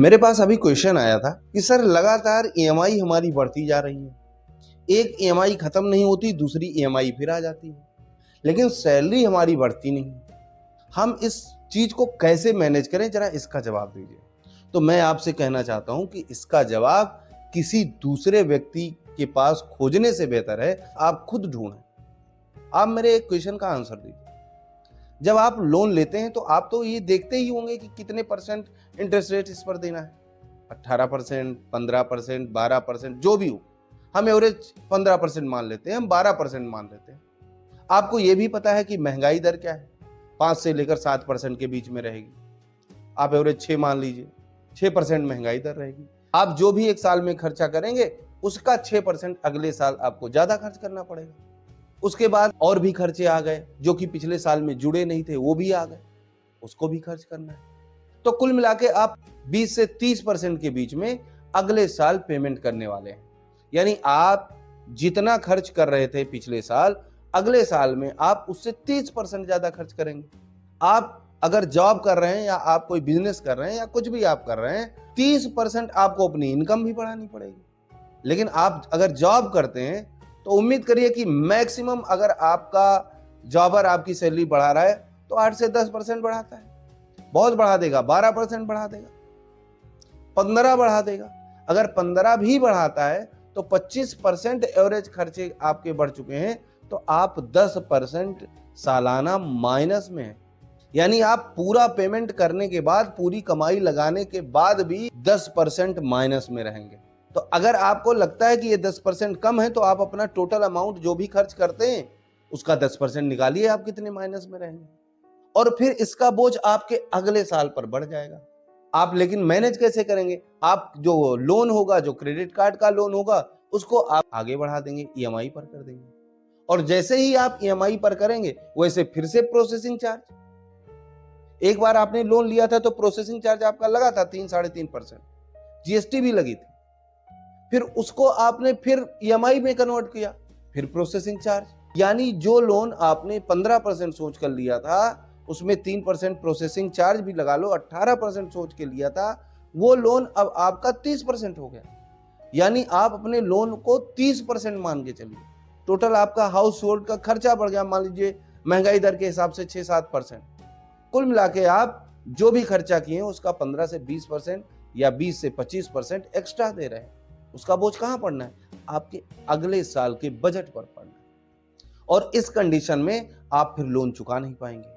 मेरे पास अभी क्वेश्चन आया था कि सर लगातार ईएमआई हमारी बढ़ती जा रही है, एक ईएमआई खत्म नहीं होती, दूसरी ईएमआई फिर आ जाती है, लेकिन सैलरी हमारी बढ़ती नहीं। हम इस चीज को कैसे मैनेज करें, जरा इसका जवाब दीजिए। तो मैं आपसे कहना चाहता हूं कि इसका जवाब किसी दूसरे व्यक्ति के पास खोजने से बेहतर है आप खुद ढूंढें। आप मेरे एक क्वेश्चन का आंसर दीजिए। जब आप लोन लेते हैं तो आप तो ये देखते ही होंगे कि कितने परसेंट इंटरेस्ट रेट इस पर देना है। 18%, 15%, 12%, जो भी हो, हम एवरेज 15% मान लेते हैं, हम 12% मान लेते हैं। आपको ये भी पता है कि महंगाई दर क्या है, 5 से लेकर 7% के बीच में रहेगी। आप एवरेज 6 मान लीजिए, 6% महंगाई दर रहेगी। आप जो भी एक साल में खर्चा करेंगे उसका 6% अगले साल आपको ज्यादा खर्च करना पड़ेगा। उसके बाद और भी खर्चे आ गए जो कि पिछले साल में जुड़े नहीं थे, वो भी आ गए, उसको भी खर्च करना है। तो कुल मिला के आप 20 से 30% के बीच में अगले साल पेमेंट करने वाले हैं। यानी आप जितना खर्च कर रहे थे पिछले साल, अगले साल में आप उससे 30% ज्यादा खर्च करेंगे। आप अगर जॉब कर रहे हैं या आप कोई बिजनेस कर रहे हैं या कुछ भी आप कर रहे हैं, 30% आपको अपनी इनकम भी बढ़ानी पड़ेगी। लेकिन आप अगर जॉब करते हैं तो उम्मीद करिए कि मैक्सिमम अगर आपका जॉबर आपकी सैलरी बढ़ा रहा है तो 8 से 10% बढ़ाता है, बहुत बढ़ा देगा, 12% बढ़ा देगा, 15 बढ़ा देगा। अगर 15 भी बढ़ाता है तो 25% एवरेज खर्चे आपके बढ़ चुके हैं, तो आप 10% सालाना माइनस में हैं। यानी आप पूरा पेमेंट करने के बाद, पूरी कमाई लगाने के बाद भी 10% माइनस में रहेंगे। तो अगर आपको लगता है कि ये 10% कम है तो आप अपना टोटल अमाउंट जो भी खर्च करते हैं उसका 10% निकालिए, आप कितने माइनस में रहेंगे। और फिर इसका बोझ आपके अगले साल पर बढ़ जाएगा। आप लेकिन मैनेज कैसे करेंगे? आप जो लोन होगा, जो क्रेडिट कार्ड का लोन होगा, उसको आप आगे बढ़ा देंगे, ईएमआई पर कर देंगे। और जैसे ही आप ईएमआई पर करेंगे वैसे फिर से प्रोसेसिंग चार्ज। एक बार आपने लोन लिया था तो प्रोसेसिंग चार्ज आपका लगा था 3-3.5%, जीएसटी भी लगी थी। फिर उसको आपने फिर ईएमआई में कन्वर्ट किया, फिर प्रोसेसिंग चार्ज। यानी जो लोन आपने 15% सोच कर लिया था उसमें 3% प्रोसेसिंग चार्ज भी लगा लो, 18% सोच के लिया था, वो लोन अब आपका 30% हो गया। यानी आप अपने लोन को 30% मान के चलिए। टोटल आपका हाउस होल्ड का खर्चा बढ़ गया, मान लीजिए महंगाई दर के हिसाब से 6-7%। कुल मिला के आप जो भी खर्चा किए हैं उसका 15 से 20% या 20 से 25% एक्स्ट्रा दे रहे हैं। उसका बोझ कहां पड़ना है? आपके अगले साल के बजट पर पड़ना है। और इस कंडीशन में आप फिर लोन चुका नहीं पाएंगे,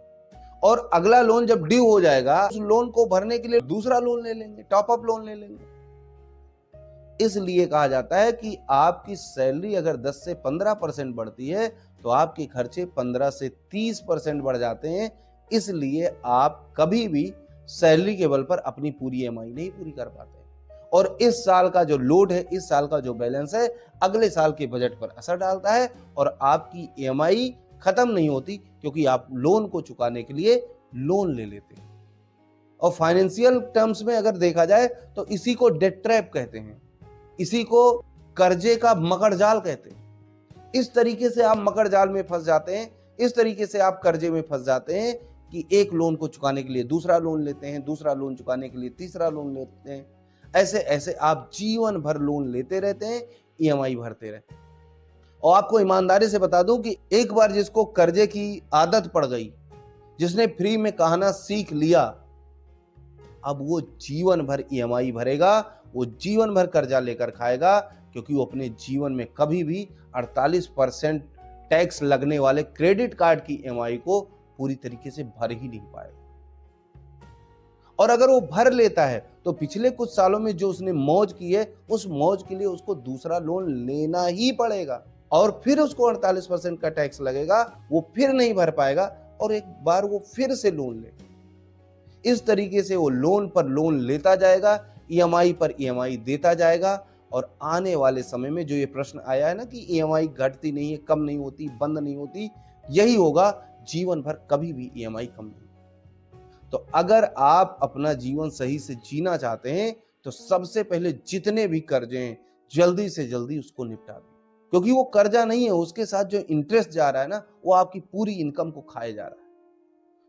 और अगला लोन जब ड्यू हो जाएगा उस लोन को भरने के लिए दूसरा लोन ले लेंगे, टॉप अप लोन ले लेंगे। इसलिए कहा जाता है कि आपकी सैलरी अगर 10 से 15% बढ़ती है तो आपके खर्चे 15 से 30% बढ़ जाते हैं। इसलिए आप कभी भी सैलरी के बल पर अपनी पूरी ईएमआई नहीं पूरी कर पाते। और इस साल का जो लोड है, इस साल का जो बैलेंस है, अगले साल के बजट पर असर डालता है और आपकी ईएमआई खत्म नहीं होती, क्योंकि आप लोन को चुकाने के लिए लोन ले लेते हैं। और फाइनेंशियल टर्म्स में अगर देखा जाए तो इसी को डेट ट्रैप कहते हैं, इसी को कर्जे का मकड़ जाल कहते हैं। इस तरीके से आप मकड़ जाल में फंस जाते हैं, इस तरीके से आप कर्जे में फंस जाते हैं कि एक लोन को चुकाने के लिए दूसरा लोन लेते हैं, दूसरा लोन चुकाने के लिए तीसरा लोन लेते हैं। ऐसे ऐसे आप जीवन भर लोन लेते रहते हैं, ईएमआई भरते रहते हैं। और आपको ईमानदारी से बता दूं कि एक बार जिसको कर्जे की आदत पड़ गई, जिसने फ्री में कहना सीख लिया, अब वो जीवन भर ईएमआई भरेगा, वो जीवन भर कर्जा लेकर खाएगा, क्योंकि वो अपने जीवन में कभी भी 48% टैक्स लगने वाले क्रेडिट कार्ड की ईएमआई को पूरी तरीके से भर ही नहीं पाएगा। और अगर वो भर लेता है तो पिछले कुछ सालों में जो उसने मौज की है, उस मौज के लिए उसको दूसरा लोन लेना ही पड़ेगा, और फिर उसको 48% का टैक्स लगेगा, वो फिर नहीं भर पाएगा, और एक बार वो फिर से लोन ले। इस तरीके से वो लोन पर लोन लेता जाएगा, ईएमआई पर ईएमआई देता जाएगा। और आने वाले समय में जो ये प्रश्न आया है ना कि ईएमआई घटती नहीं है, कम नहीं होती, बंद नहीं होती, यही होगा, जीवन भर कभी भी ईएमआई कम नहीं। तो अगर आप अपना जीवन सही से जीना चाहते हैं तो सबसे पहले जितने भी कर्जे हैं जल्दी से जल्दी उसको निपटा दें, क्योंकि वो कर्जा नहीं है, उसके साथ जो इंटरेस्ट जा रहा है ना, वो आपकी पूरी इनकम को खाए जा रहा है।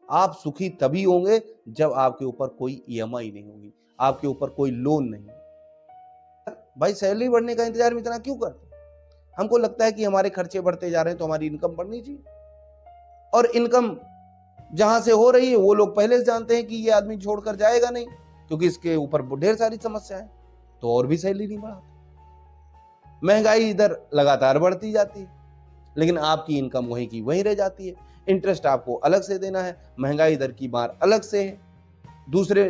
आप सुखी तभी होंगे जब आपके ऊपर कोई ईएमआई नहीं होगी। आपके ऊपर कोई लोन नहीं है। भाई सैलरी बढ़ने का इंतजार में इतना क्यों करते? हमको लगता है कि हमारे खर्चे बढ़ते जा रहे हैं तो हमारी इनकम बढ़नी चाहिए, और इनकम जहां से हो रही है वो लोग पहले से जानते हैं कि ये आदमी छोड़कर जाएगा नहीं, क्योंकि इसके ऊपर ढेर सारी समस्याएं, तो और भी सैलरी नहीं बढ़ाते। महंगाई इधर लगातार बढ़ती जाती है, लेकिन आपकी इनकम वहीं की वहीं रह जाती है। इंटरेस्ट आपको अलग से देना है, महंगाई दर की मार अलग से है, दूसरे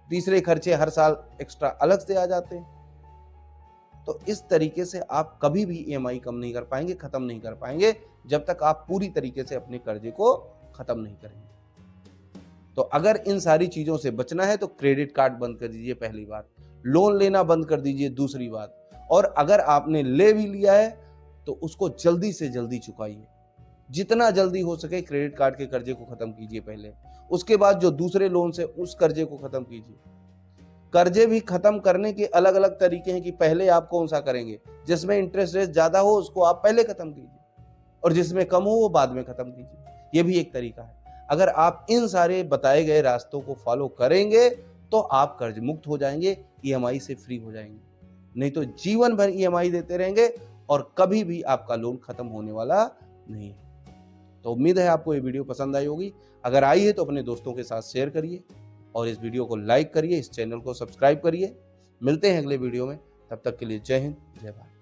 तीसरे खर्चे हर साल एक्स्ट्रा अलग से आ जाते हैं। तो इस तरीके से आप कभी भी ईएमआई कम नहीं कर पाएंगे, खत्म नहीं कर पाएंगे, जब तक आप पूरी तरीके से अपने कर्जे को खत्म नहीं करेंगे। तो अगर इन सारी चीजों से बचना है तो क्रेडिट कार्ड बंद कर दीजिए, पहली बात। लोन लेना बंद कर दीजिए, दूसरी बात। और अगर आपने ले भी लिया है तो उसको जल्दी से जल्दी चुकाइए, जितना जल्दी हो सके क्रेडिट कार्ड के कर्जे को खत्म कीजिए पहले, उसके बाद जो दूसरे लोन से उस कर्जे को खत्म कीजिए। कर्जे भी खत्म करने के अलग अलग तरीके हैं कि पहले आप कौन सा करेंगे। जिसमें इंटरेस्ट रेट ज्यादा हो उसको आप पहले खत्म कीजिए, और जिसमें कम हो वो बाद में खत्म कीजिए। ये भी एक तरीका है। अगर आप इन सारे बताए गए रास्तों को फॉलो करेंगे तो आप कर्ज मुक्त हो जाएंगे, ईएमआई से फ्री हो जाएंगे। नहीं तो जीवन भर ईएमआई देते रहेंगे और कभी भी आपका लोन खत्म होने वाला नहीं है। तो उम्मीद है आपको ये वीडियो पसंद आई होगी। अगर आई है तो अपने दोस्तों के साथ शेयर करिए और इस वीडियो को लाइक करिए, इस चैनल को सब्सक्राइब करिए। मिलते हैं अगले वीडियो में, तब तक के लिए जय हिंद, जय भारत।